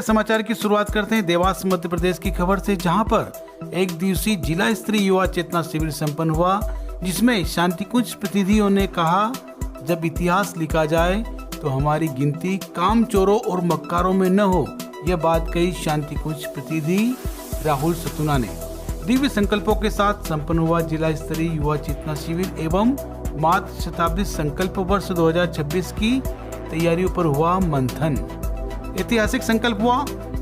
समाचार की शुरुआत करते हैं देवास मध्य प्रदेश की खबर से, जहां पर एक दिवसीय जिला स्तरीय युवा चेतना शिविर संपन्न हुआ, जिसमें शांतिकुंज प्रतिनिधियों ने कहा, जब इतिहास लिखा जाए तो हमारी गिनती कामचोरों और मक्कारों में न हो। यह बात कही शांतिकुंज प्रतिनिधि राहुल सतुना ने। दिव्य संकल्पों के साथ संपन्न हुआ जिला स्तरीय युवा चेतना शिविर एवं मातृ शताब्दी संकल्प वर्ष 2026 की तैयारियों पर हुआ मंथन। ऐतिहासिक संकल्प हुआ।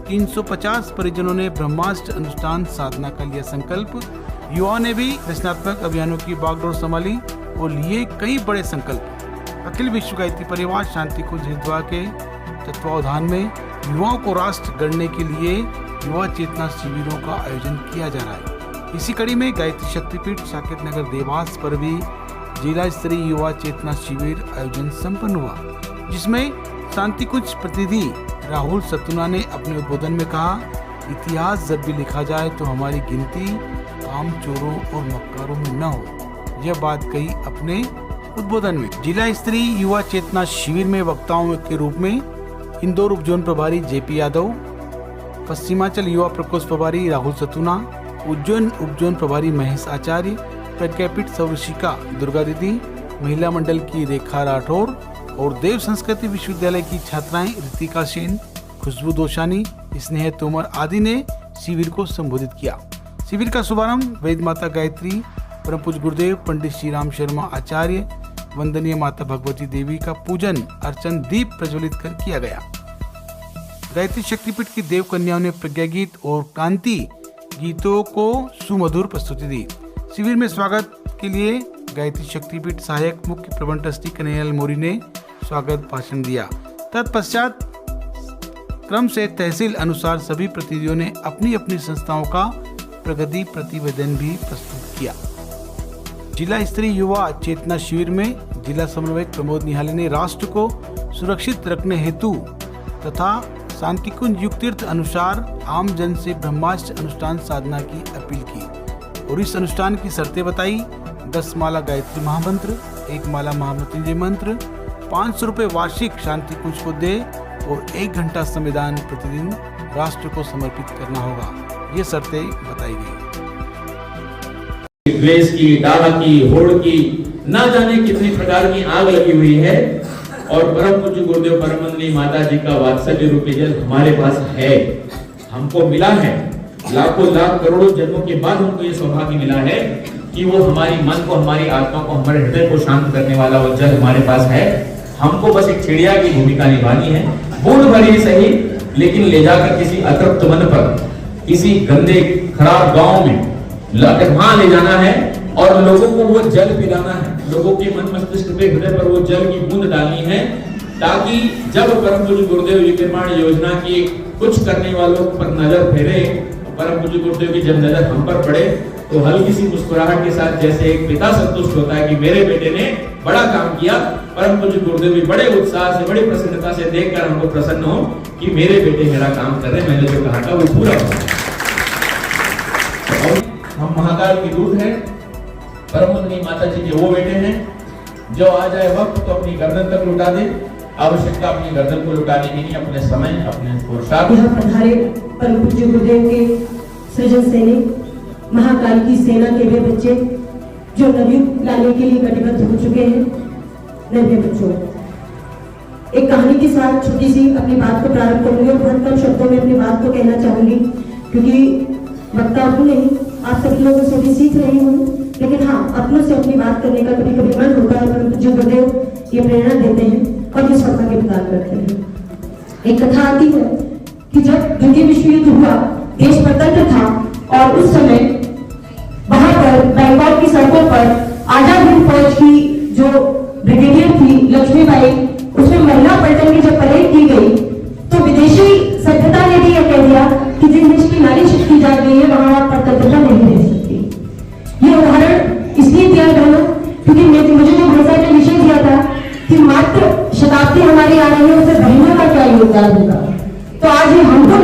350 परिजनों ने ब्रह्मास्त्र अनुष्ठान साधना का लिया संकल्प। युवाओं ने भी रचनात्मक अभियानों की बागडोर संभाली और लिए कई बड़े संकल्प। अखिल विश्व गायत्री परिवार शांतिकुंज हरिद्वार के तत्वावधान में युवाओं को राष्ट्र गढ़ने के लिए युवा चेतना शिविरों का आयोजन किया जा रहा है। इसी कड़ी में गायत्री शक्तिपीठ साकेत नगर देवास पर भी जिला स्तरीय युवा चेतना शिविर आयोजन संपन्न हुआ, जिसमें शांतिकुंज प्रतिनिधि राहुल सतुना ने अपने उद्बोधन में कहा, इतिहास जब भी लिखा जाए तो हमारी गिनती कामचोरों और मक्कारों में न हो। यह बात कही अपने उद्बोधन में। जिला स्तरीय युवा चेतना शिविर में वक्ताओं के रूप में इंदौर उपजोन प्रभारी जेपी यादव, पश्चिमांचल युवा प्रकोष्ठ प्रभारी राहुल सतुना, उज्जैन उपजोन प्रभारी महेश आचार्य, प्रज्ञापीठ सौरशिका दुर्गा दीदी, महिला मंडल की रेखा राठौर और देव संस्कृति विश्वविद्यालय की छात्राएं ऋतिका सेन, खुशबू दोशानी, स्नेह तोमर आदि ने शिविर को संबोधित किया। शिविर का शुभारंभ वेद माता गायत्री परम पूज्य गुरुदेव पंडित श्री राम शर्मा आचार्य, वंदनीय माता भगवती देवी का पूजन अर्चन दीप प्रज्वलित कर किया गया। गायत्री शक्तिपीठ की देव कन्याओं ने प्रज्ञा गीत और कांति गीतों को सुमधुर प्रस्तुति दी। शिविर में स्वागत के लिए गायत्री शक्तिपीठ सहायक मुख्य प्रबंध ट्रस्टी कन्हैयालाल मौर्य ने स्वागत भाषण दिया। तत्पश्चात क्रम से तहसील अनुसार सभी प्रतिनिधियों ने अपनी अपनी संस्थाओं का प्रगति प्रतिवेदन भी प्रस्तुत किया। जिला स्तरीय युवा चेतना शिविर में जिला समन्वयक प्रमोद निहाले ने राष्ट्र को सुरक्षित रखने हेतु तथा शांतिकुंज युग तीर्थ अनुसार आम जन से ब्रह्मास्त्र अनुष्ठान साधना की अपील की और इस अनुष्ठान की शर्तें बताई। 10 माला गायत्री महामंत्र, 1 माला महामृत्युंजय मंत्र, 500 रुपए वार्षिक शांतिकुंज को दे और 1 घंटा संविधान प्रतिदिन राष्ट्र को समर्पित करना होगा। ये शर्तें बताई गई। द्वेष की, डाह की, होड़ की, ना जाने कितनी प्रकार की आग लगी हुई है और परम पूज्य गुरुदेव परमवंदनीय माता जी का वात्सल्य रूपी जल हमारे पास है, हमको मिला है। लाखों लाख करोड़ों जन्मों के बाद हमको ये सौभाग्य मिला है कि वो हमारी मन को, हमारी आत्मा को, हमारे हृदय को शांत करने वाला वो जल हमारे पास है। हमको बस एक चिड़िया की भूमिका निभानी है, बूंद भरी सही, लेकिन ले जाकर किसी अतृप्त मन पर, किसी गंदे खराब गांव में वहां ले जाना है और लोगों को वो जल पिलाना है। लोगों के मन मस्तिष्क पे, हृदय पर वो जल की बूंद डालनी है, ताकि जब परम पूज्य गुरुदेव विनिर्माण योजना की कुछ करने वालों पर नजर फेरे, परम पूज्य गुरुदेव की जब नजर हम पर पड़े तो हल्की सी मुस्कुराहट के साथ, जैसे एक पिता संतुष्ट होता है कि मेरे बेटे ने बड़ा काम किया, परम पूज्य गुरुदेव भी बड़े उत्साह से, बड़ी प्रसन्नता से देखकर हमको प्रसन्न हो कि मेरे बेटे मेरा काम कर रहे, मैंने जो कहा था वो पूरा हुआ। हम महाकाल की दूत हैं, परमवंदनीय माता जी के वो बेटे हैं जो आ जाए वक्त तो अपनी गर्दन तक लुटा दे। आवश्यकता अपनी गर्दन को लुटाने की नहीं, अपने समय, अपने पुरुषार्थ। यहाँ पधारे परम पूज्य गुरुदेव के सृजन सैनिक, महाकाल की सेना के वे बच्चे जो नवयुग लाने के लिए कटिबद्ध हो चुके हैं। नए बच्चों, एक कहानी के साथ छोटी सी अपनी बात को प्रारंभ करूंगी और बहुत कम शब्दों में अपनी बात को कहना चाहूंगी, क्योंकि वक्ता हूं नहीं, आप सभी लोगों से भी सीख रही हूँ, लेकिन हाँ, अपनों से अपनी बात करने का कभी कभी मन होता है। परम पूज्य गुरुदेव ये प्रेरणा देते हैं और ये सौभाग्य प्रदान करते हैं। एक कथा आती है कि जब द्वितीय विश्व युद्ध हुआ, देश परतंत्र था और उस समय वहां पर बैंकॉक की सड़कों पर आजाद हिंद फौज की जो ब्रिगेडियर थी लक्ष्मीबाई, उसमें महिला पलटन की जब परेड की गई तो विदेशी सभ्यता ने भी यह कह दिया कि जिन देश की नारी शक्ति जा रही है वहां परतंत्रता नहीं रह सकती। ये उदाहरण इसलिए दिया गया क्योंकि मुझे जो भाषा ने विषय दिया था कि मात्र शताब्दी हमारी आ रही है, उससे बहनों का क्या योगदान होगा, तो आज ये हमको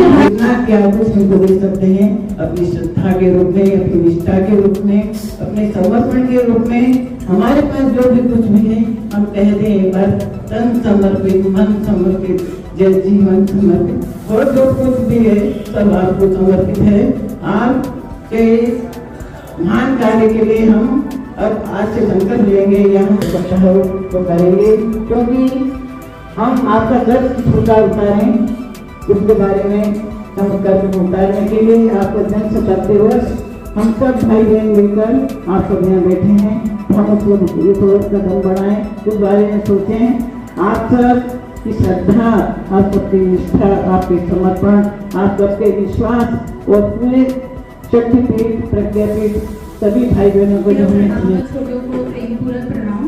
क्या कुछ हमको दे सकते हैं अपनी श्रद्धा के रूप में, अपनी निष्ठा के रूप में, अपने समर्पण के रूप में। हमारे पास जो भी कुछ भी है हम कह दें एक बार, तन समर्पित, मन समर्पित, जय जीवन समर्पित और जो कुछ भी है सब आपको समर्पित है। आपके महान कार्य के लिए हम अब आज से संकल्प लेंगे या हम तो करेंगे, क्योंकि हम आपका कर्ज छूटा उतारें, उसके बारे में हम कर्ज उतारने के लिए आपको जन शताब्दी वर्ष हम सब भाई बहन मिलकर आप सब यहाँ बैठे हैं, हम उसको और कदम बढ़ाएं, उस बारे में सोचें। आप सब की श्रद्धा, आप सबकी निष्ठा, आपके समर्पण, आप सबके विश्वास और पूरे शक्तिपीठ प्रज्ञापीठ सभी भाई बहनों को जो हमने छोटों को प्रेमपूर्वक प्रणाम।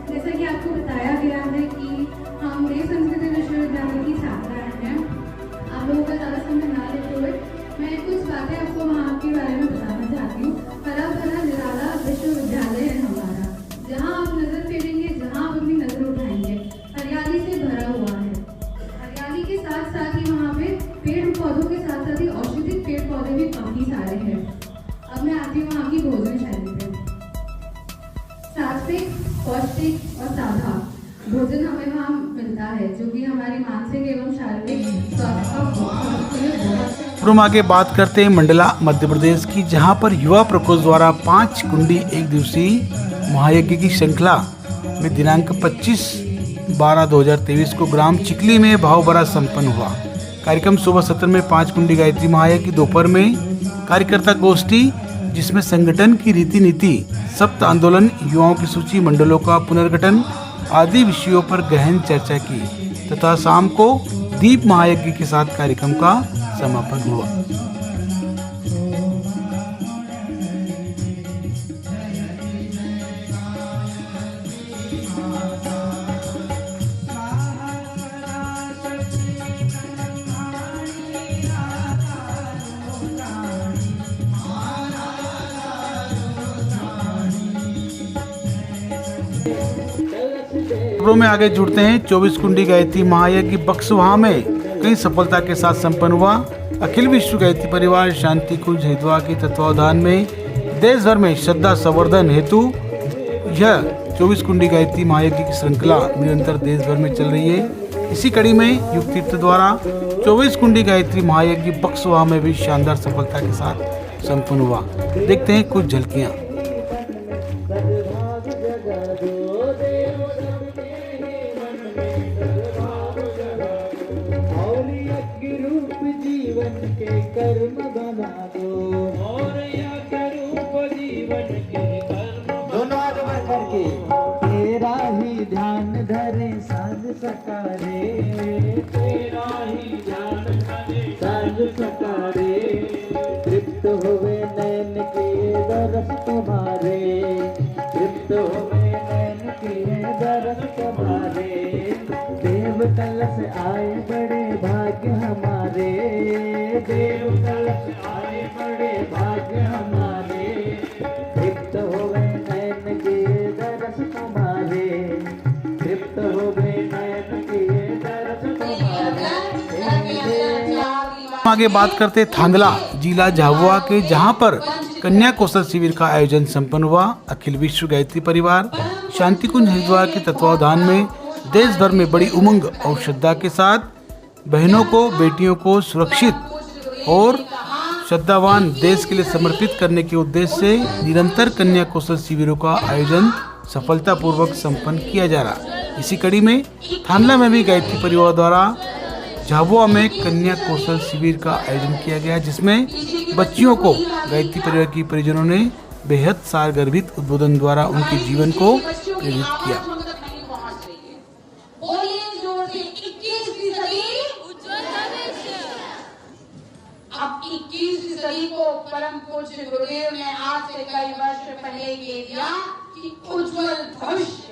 जैसा कि आपको बताया गया है कि हम देव संस्कृति विश्वविद्यालय की छात्राएं हैं। आप लोगों का ज़्यादा समय ना लेते हुए मैं कुछ बातें आपको वहाँ के बारे में बताना चाहती हूँ। हरा भरा निराला विश्वविद्यालय है हमारा, जहाँ आप नजर फेरेंगे, जहाँ आप अपनी नजर उठाएंगे, हरियाली से भरा हुआ है। हरियाली के साथ साथ ही वहाँ पे पेड़ पौधों के साथ साथ ही औषधिक पेड़ पौधे भी काफी सारे हैं। अब मैं आती हूँ वहाँ की भोजन शैली पे। सात्विक, पौष्टिक और सादा भोजन हमें वहाँ मिलता है, जो कि हमारी मानसिक एवं शारीरिक स्वास्थ्य हम आगे बात करते हैं मंडला मध्य प्रदेश की, जहां पर युवा प्रकोष्ठ द्वारा 5 कुंडी एक दिवसीय महायज्ञ की श्रृंखला में दिनांक 25/12/2023 को ग्राम चिकली में भाव भरा संपन्न हुआ। कार्यक्रम सुबह सत्र में 5 कुंडी गायत्री महायज्ञ, दोपहर में कार्यकर्ता गोष्ठी, जिसमें संगठन की रीति नीति, सप्त आंदोलन, युवाओं की सूची, मंडलों का पुनर्गठन आदि विषयों पर गहन चर्चा की तथा शाम को दीप महायज्ञ के साथ कार्यक्रम का समापन हुआ। खबरों में आगे जुड़ते हैं। 24 कुंडी गायत्री महायज्ञ बक्सवाहा में कई सफलता के साथ संपन्न हुआ। अखिल विश्व गायत्री परिवार शांति कुंज हरिद्वार के तत्वावधान में देश भर में श्रद्धा संवर्धन हेतु यह 24 कुंडी गायत्री महायज्ञ की श्रृंखला निरंतर देश भर में चल रही है। इसी कड़ी में युग तीर्थ द्वारा 24 कुंडी गायत्री महायज्ञ बक्सवाहा में भी शानदार सफलता के साथ संपन्न हुआ। देखते हैं कुछ झलकियाँ। दोनों हाथ ऊपर करके तेरा ही ध्यान धरे साज सकारे, तेरा ही ध्यान धरे साज सकारे, तृप्त होवे नैन के दरस तुम्हारे, तृप्त होवे नैन के दरस तुम्हारे, देव कलश आए बड़े भाग्य हमारे, देव कलश आए बड़े भाग्य हमारे, तृप्त होवे नैन के दरस तुम्हारे, तृप्त होवे नैन के दरस तुम्हारे। आगे बात करते थांदला जिला झाबुआ के, जहां पर कन्या कौशल शिविर का आयोजन संपन्न हुआ। अखिल विश्व गायत्री परिवार शांति कुंज हरिद्वार के तत्वावधान में देश भर में बड़ी उमंग और श्रद्धा के साथ बहनों को, बेटियों को सुरक्षित और श्रद्धावान देश के लिए समर्पित करने के उद्देश्य से निरंतर कन्या कौशल शिविरों का आयोजन सफलतापूर्वक संपन्न किया जा रहा। इसी कड़ी में थांदला में भी गायत्री परिवार द्वारा झाबुआ में कन्या कौशल शिविर का आयोजन किया गया, जिसमें बच्चियों को गायत्री परिवार की परिजनों ने बेहद सारगर्भित उद्बोधन द्वारा उनके जीवन को प्रेरित किया। अब 21वीं सदी को परम पूज्य गुरुदेव ने आज से कई वर्ष पहले ये दिया कि उज्जवल भविष्य